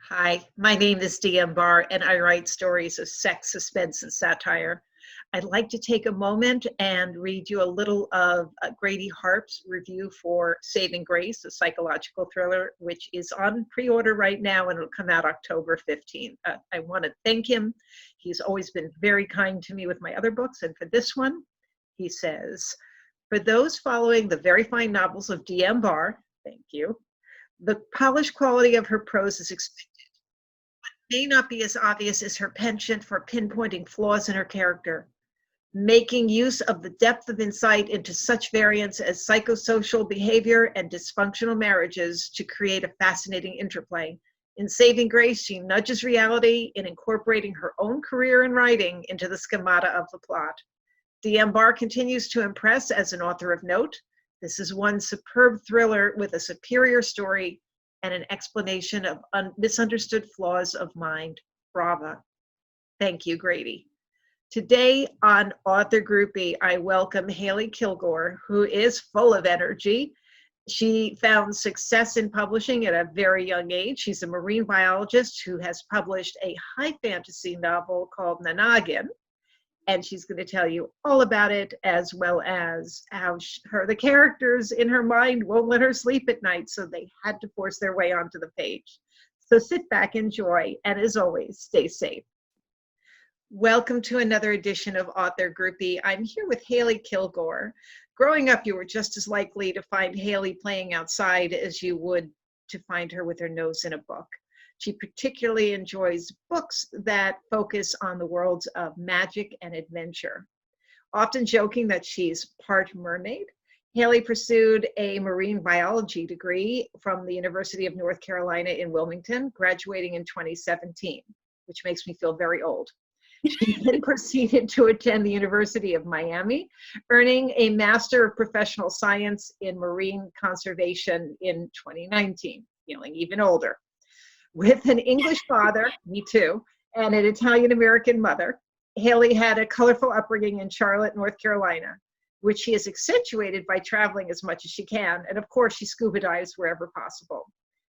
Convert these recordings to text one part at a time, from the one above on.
Hi, my name is DM Barr, and I write stories of sex, suspense, and satire. I'd like to take a moment and read you a little of Grady Harp's review for Saving Grace, a psychological thriller, which is on pre-order right now and it'll come out October 15th. I want to thank him. He's always been very kind to me with my other books, and for this one, he says, for those following the very fine novels of DM Barr, thank you, the polished quality of her prose is expected. May not be as obvious as her penchant for pinpointing flaws in her character, making use of the depth of insight into such variants as psychosocial behavior and dysfunctional marriages to create a fascinating interplay. In Saving Grace, she nudges reality in incorporating her own career in writing into the schemata of the plot. D.M. Barr continues to impress as an author of note. This is one superb thriller with a superior story and an explanation of misunderstood flaws of mind. Brava. Thank you, Grady. Today on Author Groupie, I welcome Haley Kilgour, who is full of energy. She found success in publishing at a very young age. She's a marine biologist who has published a high fantasy novel called Nanagin, and she's going to tell you all about it, as well as how the characters in her mind won't let her sleep at night, so they had to force their way onto the page. So sit back, enjoy, and as always, stay safe. Welcome to another edition of Author Groupie. I'm here with Haley Kilgour. Growing up, you were just as likely to find Haley playing outside as you would to find her with her nose in a book. She particularly enjoys books that focus on the worlds of magic and adventure. Often joking that she's part mermaid, Haley pursued a marine biology degree from the University of North Carolina in Wilmington, graduating in 2017, which makes me feel very old. She then proceeded to attend the University of Miami, earning a Master of Professional Science in Marine Conservation in 2019, feeling even older. With an English father, me too, and an Italian-American mother, Haley had a colorful upbringing in Charlotte, North Carolina, which she has accentuated by traveling as much as she can, and of course she scuba dives wherever possible.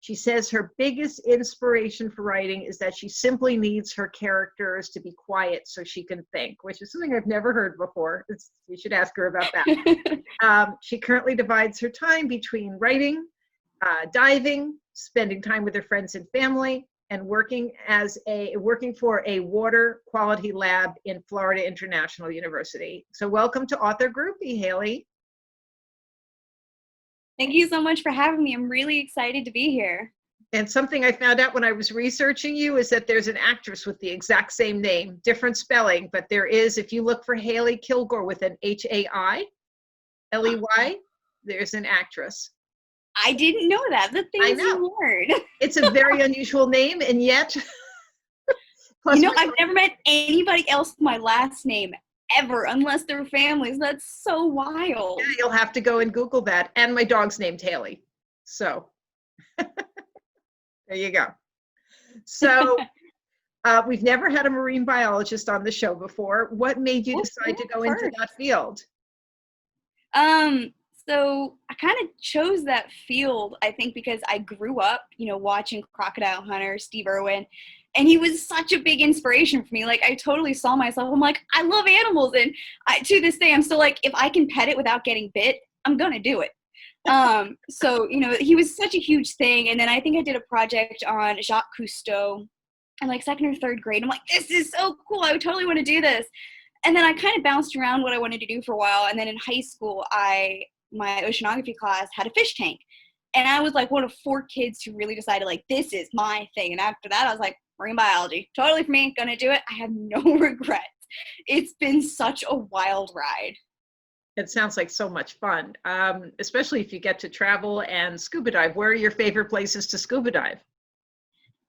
She says her biggest inspiration for writing is that she simply needs her characters to be quiet so she can think, which is something I've never heard before. You should ask her about that. She currently divides her time between writing, diving, spending time with her friends and family, and working for a water quality lab in Florida International University. So welcome to Author Groupie, Haley. Thank you so much for having me. I'm really excited to be here. And something I found out when I was researching you is that there's an actress with the exact same name, different spelling, but there is, if you look for Haley Kilgour with an Hailey, there's an actress. I didn't know that. The things you learned. It's a very unusual name, and yet... I've never met anybody else with my last name ever, unless they're families. That's so wild. Yeah, you'll have to go and Google that. And my dog's named Haley. So, there you go. So, we've never had a marine biologist on the show before. What made you decide to go into that field? So I kind of chose that field, I think, because I grew up, watching Crocodile Hunter, Steve Irwin, and he was such a big inspiration for me. Like, I totally saw myself. I'm like, I love animals. And to this day, I'm still like, if I can pet it without getting bit, I'm going to do it. So, he was such a huge thing. And then I think I did a project on Jacques Cousteau in like second or third grade. I'm like, this is so cool. I would totally want to do this. And then I kind of bounced around what I wanted to do for a while. And then in high school, my oceanography class had a fish tank. And I was like one of 4 kids who really decided, like, this is my thing. And after that, I was like, marine biology, totally for me, gonna do it. I have no regrets. It's been such a wild ride. It sounds like so much fun, especially if you get to travel and scuba dive. Where are your favorite places to scuba dive?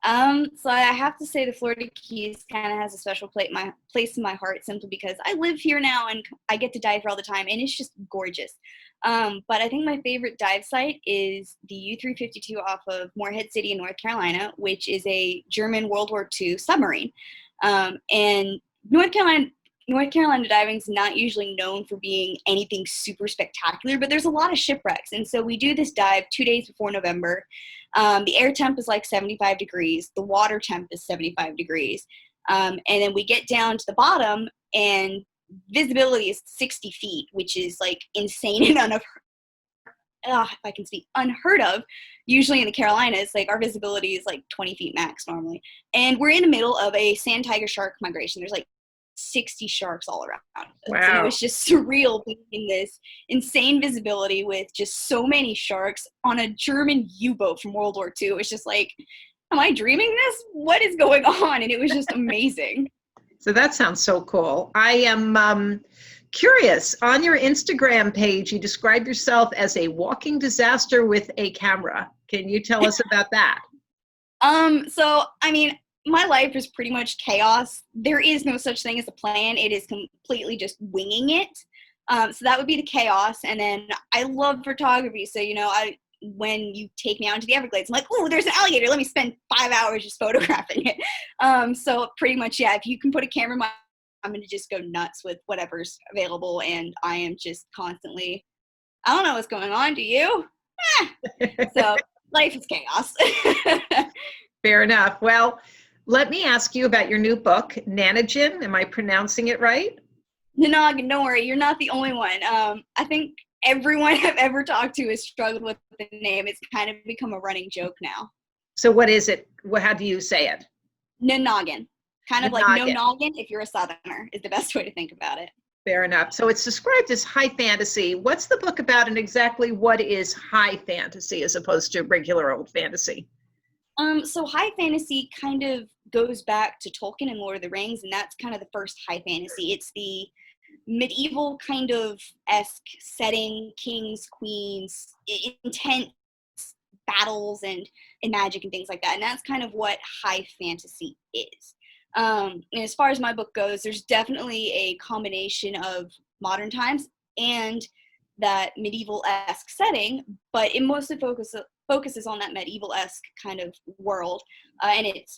So I have to say the Florida Keys kind of has a special place in my heart, simply because I live here now and I get to dive here all the time, and it's just gorgeous. But I think my favorite dive site is the U-352 off of Morehead City in North Carolina, which is a German World War II submarine. And North Carolina diving is not usually known for being anything super spectacular, but there's a lot of shipwrecks. And so we do this dive 2 days before November. The air temp is like 75 degrees. The water temp is 75 degrees. And then we get down to the bottom, and visibility is 60 feet, which is like insane and if I can speak, unheard of. Usually in the Carolinas, like our visibility is like 20 feet max normally. And we're in the middle of a sand tiger shark migration. There's like 60 sharks all around us. Wow. And it was just surreal being in this insane visibility with just so many sharks on a German U-boat from World War II. It was just like, am I dreaming this? What is going on? And it was just amazing. So that sounds so cool. I am curious. On your Instagram page, you describe yourself as a walking disaster with a camera. Can you tell us about that? So, I mean, my life is pretty much chaos. There is no such thing as a plan. It is completely just winging it. So that would be the chaos. And then I love photography. So, when you take me out into the Everglades, I'm like, oh, there's an alligator. Let me spend 5 hours just photographing it. So pretty much, yeah, if you can put a camera in my, I'm going to just go nuts with whatever's available. And I am just constantly, I don't know what's going on. Do you? So life is chaos. Fair enough. Well, let me ask you about your new book, Nanagin. Am I pronouncing it right? Nanagin, don't worry. You're not the only one. I think everyone I've ever talked to has struggled with the name. It's kind of become a running joke now. So what is it? How do you say it? Nanagin. Kind of Nanagin. like no noggin if you're a Southerner is the best way to think about it. Fair enough. So it's described as high fantasy. What's the book about, and exactly what is high fantasy as opposed to regular old fantasy? So high fantasy kind of goes back to Tolkien and Lord of the Rings, and that's kind of the first high fantasy. It's the medieval kind of esque setting, kings, queens, intense battles and magic and things like that. And that's kind of what high fantasy is. And as far as my book goes, there's definitely a combination of modern times and that medieval-esque setting, but it mostly focuses on that medieval-esque kind of world. And it's,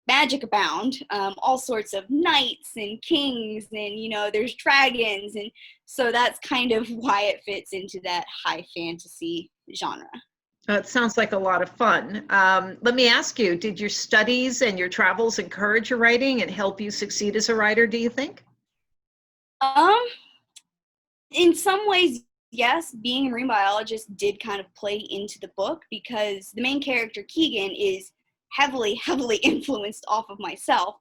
magic abound, all sorts of knights and kings, and there's dragons, and so that's kind of why it fits into that high fantasy genre. It sounds like a lot of fun. Let me ask you, did your studies and your travels encourage your writing and help you succeed as a writer, do you think? In some ways, yes. Being a marine biologist did kind of play into the book because the main character, Keegan, is heavily influenced off of myself.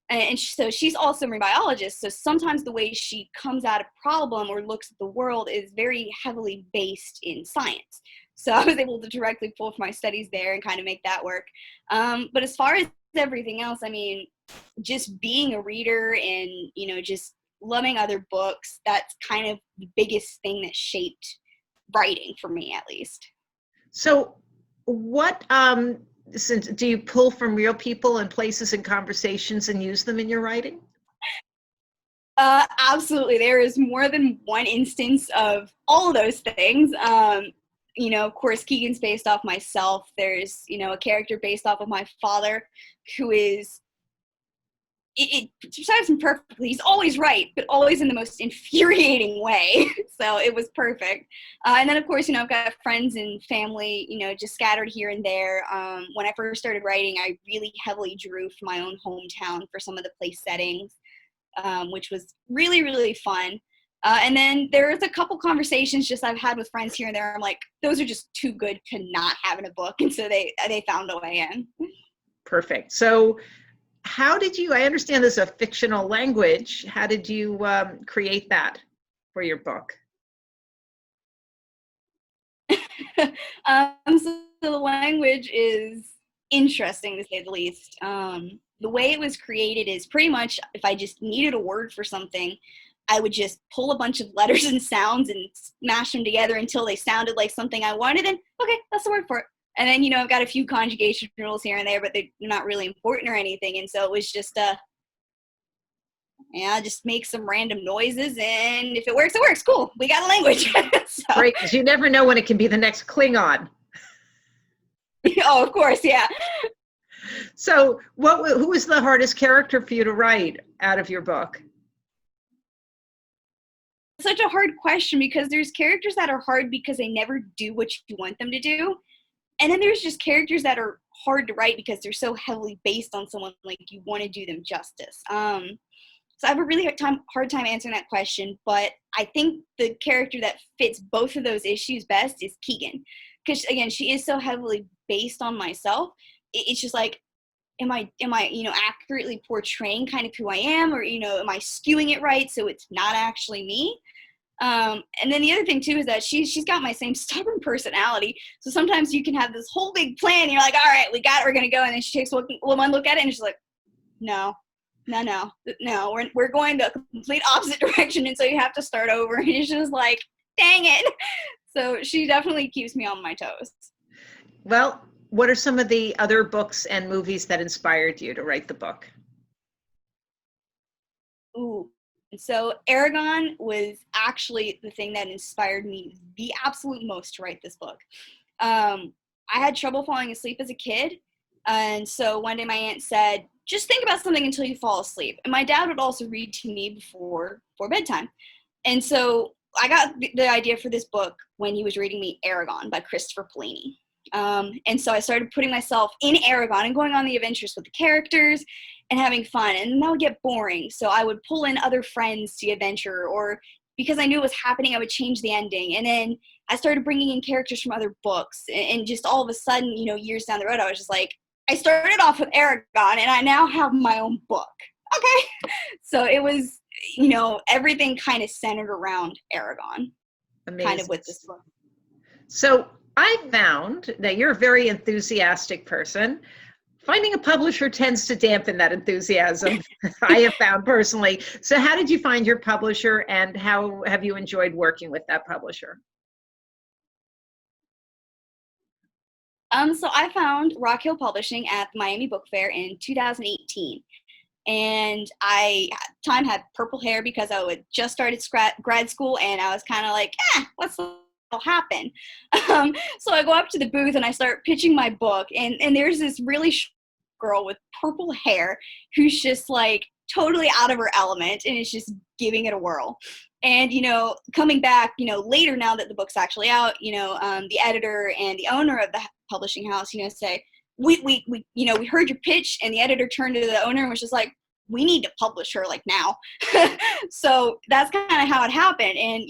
And so she's also a marine biologist. So sometimes the way she comes at a problem or looks at the world is very heavily based in science. So I was able to directly pull from my studies there and kind of make that work. But as far as everything else, I mean, just being a reader and, just loving other books, that's kind of the biggest thing that shaped writing for me, at least. So what, do you pull from real people and places and conversations and use them in your writing? Absolutely. There is more than one instance of all of those things. Of course, Keegan's based off myself. There's, a character based off of my father who is, it describes him perfectly. He's always right, but always in the most infuriating way. So it was perfect. And then, of course, I've got friends and family, just scattered here and there. When I first started writing, I really heavily drew from my own hometown for some of the place settings, which was really, really fun. And then there's a couple conversations just I've had with friends here and there. I'm like, those are just too good to not have in a book. And so they found a way in. Perfect. So how did you, I understand there's a fictional language. How did you create that for your book? So the language is interesting to say the least. The way it was created is pretty much if I just needed a word for something, I would just pull a bunch of letters and sounds and smash them together until they sounded like something I wanted, and okay, that's the word for it. And then, I've got a few conjugation rules here and there, but they're not really important or anything. And so it was just, just make some random noises, and if it works, it works. Cool. We got a language. So, Great, because you never know when it can be the next Klingon. Oh, of course, yeah. So who was the hardest character for you to write out of your book? Such a hard question because there's characters that are hard because they never do what you want them to do. And then there's just characters that are hard to write because they're so heavily based on someone, like you want to do them justice. So I have a really hard time answering that question, but I think the character that fits both of those issues best is Keegan. Because again, she is so heavily based on myself. It's just like, am I, accurately portraying kind of who I am, or, am I skewing it right so it's not actually me? And then the other thing too is that she's got my same stubborn personality. So sometimes you can have this whole big plan. And you're like, all right, we got it, we're gonna go. And then she takes one look at it and she's like, no, we're going the complete opposite direction. And so you have to start over. And it's just like, dang it. So she definitely keeps me on my toes. Well, what are some of the other books and movies that inspired you to write the book? Ooh. So Aragon was actually the thing that inspired me the absolute most to write this book. I had trouble falling asleep as a kid. And so one day my aunt said, just think about something until you fall asleep. And my dad would also read to me before bedtime. And so I got the idea for this book when he was reading me Aragon by Christopher Polini. And so I started putting myself in Aragon and going on the adventures with the characters and having fun. And that would get boring. So I would pull in other friends to the adventure, or because I knew it was happening, I would change the ending. And then I started bringing in characters from other books. And just all of a sudden, years down the road, I was just like, I started off with Aragon and I now have my own book. Okay. So it was, everything kind of centered around Aragon. Amazing. Kind of with this book. So I found that you're a very enthusiastic person. Finding a publisher tends to dampen that enthusiasm, I have found personally. So how did you find your publisher, and how have you enjoyed working with that publisher? So I found Rock Hill Publishing at the Miami Book Fair in 2018. And time had purple hair because I had just started grad school, and I was kind of like, what's will happen? So I go up to the booth and I start pitching my book, and there's this really girl with purple hair who's just like totally out of her element and is just giving it a whirl. And coming back later, now that the book's actually out, the editor and the owner of the publishing house say, we heard your pitch. And the editor turned to the owner and was just like, we need to publish her like now. So that's kind of how it happened. And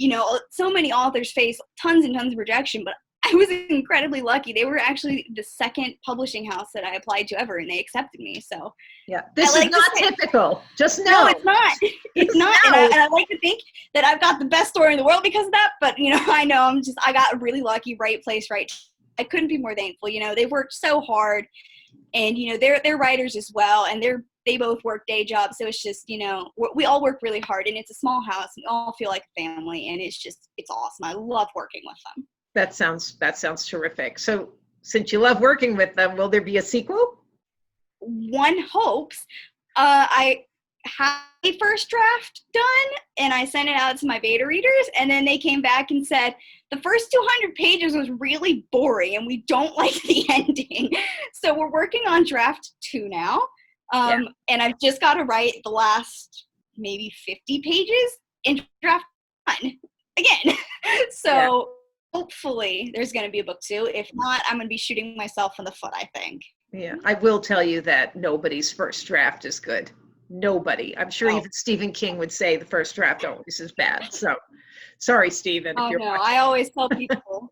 so many authors face tons and tons of rejection, but I was incredibly lucky. They were actually the second publishing house that I applied to ever, and they accepted me. So yeah, this is not typical. Just know. No, it's not. It's not. And I like to think that I've got the best story in the world because of that. But I know I got really lucky. Right place, right. I couldn't be more thankful. They worked so hard, and they're writers as well, and they both work day jobs. So it's just we all work really hard, and it's a small house. We all feel like a family, and it's awesome. I love working with them. That sounds terrific. So since you love working with them, will there be a sequel? One hopes. I had a first draft done and I sent it out to my beta readers, and then they came back and said the first 200 pages was really boring and we don't like the ending. So we're working on draft 2 now. And I've just got to write the last maybe 50 pages in draft 1 again. So hopefully there's going to be a book 2. If not, I'm going to be shooting myself in the foot, I think. Yeah, I will tell you that nobody's first draft is good. Nobody. I'm sure even Stephen King would say the first draft always is bad. So sorry, Stephen. Oh, no, I always tell people,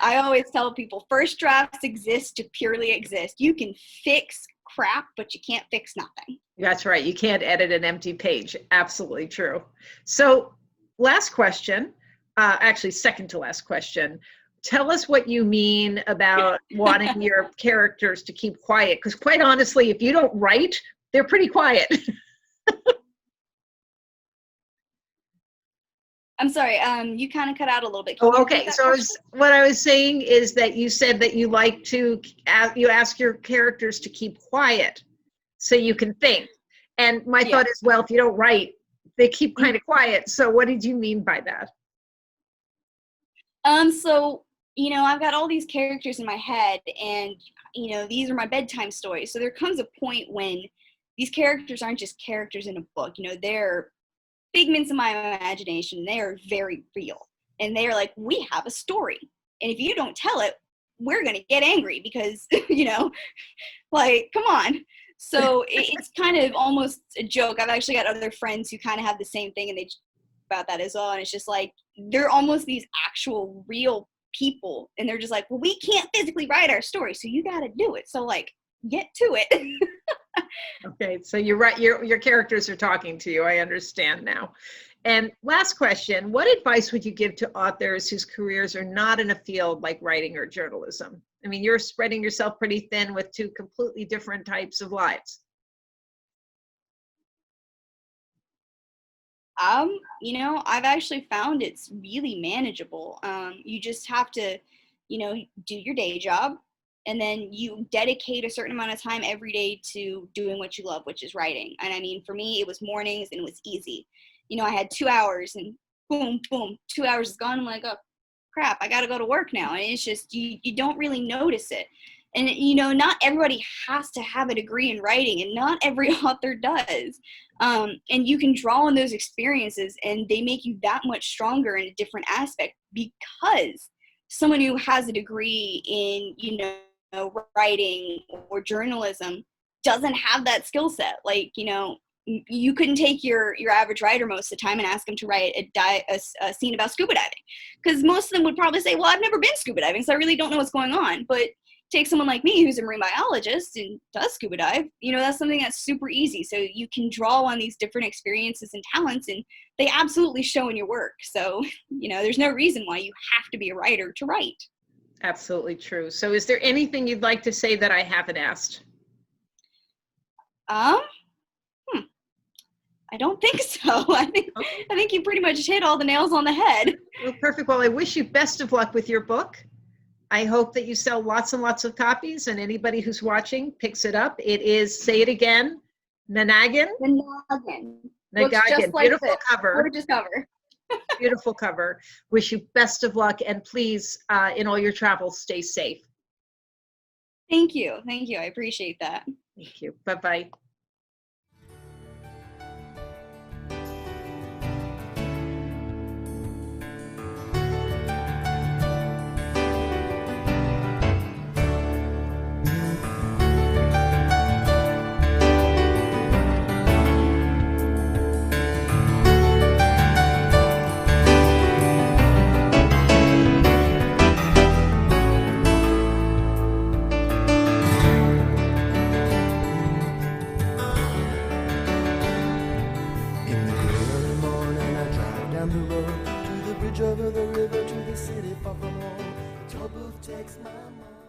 I always tell people first drafts exist to purely exist. You can fix crap, but you can't fix nothing. That's right. You can't edit an empty page. Absolutely true. So last question. Actually, second to last question. Tell us what you mean about wanting your characters to keep quiet. Because quite honestly, if you don't write, they're pretty quiet. I'm sorry, you kind of cut out a little bit. Okay. So what I was saying is that you said that you like to, you ask your characters to keep quiet so you can think. And my thought is, well, if you don't write, they keep kind of quiet. So what did you mean by that? So, I've got all these characters in my head, and, these are my bedtime stories. So there comes a point when these characters aren't just characters in a book. They're figments of my imagination. They are very real. And they are like, we have a story. And if you don't tell it, we're going to get angry because, like, come on. So it's kind of almost a joke. I've actually got other friends who kind of have the same thing, and they about that as well. And it's just like, they're almost these actual real people. And they're just like, well, we can't physically write our story, so you got to do it. So like, get to it. Okay, so you're right. Your characters are talking to you. I understand now. And last question, what advice would you give to authors whose careers are not in a field like writing or journalism? I mean, you're spreading yourself pretty thin with two completely different types of lives. I've actually found it's really manageable. You just have to, do your day job, and then you dedicate a certain amount of time every day to doing what you love, which is writing. And I mean, for me, it was mornings and it was easy. I had 2 hours and boom, boom, 2 hours is gone. I'm like, oh crap, I got to go to work now. And it's just, you don't really notice it. And, not everybody has to have a degree in writing, and not every author does. And you can draw on those experiences, and they make you that much stronger in a different aspect, because someone who has a degree in, writing or journalism doesn't have that skill set. Like, you couldn't take your average writer most of the time and ask them to write a scene about scuba diving, because most of them would probably say, well, I've never been scuba diving, so I really don't know what's going on. But take someone like me who's a marine biologist and does scuba dive, that's something that's super easy. So you can draw on these different experiences and talents, and they absolutely show in your work. So, there's no reason why you have to be a writer to write. Absolutely true. So is there anything you'd like to say that I haven't asked? I don't think so. I think you pretty much hit all the nails on the head. Well, perfect. Well, I wish you best of luck with your book. I hope that you sell lots and lots of copies, and anybody who's watching picks it up. It is, say it again, Nanagin. Nanagin. Nanagin. Like beautiful this. cover. Gorgeous cover. Beautiful cover. Wish you best of luck, and please, in all your travels, stay safe. Thank you. Thank you. I appreciate that. Thank you. Bye-bye. Over the river to the city far from home. Trouble takes my mind.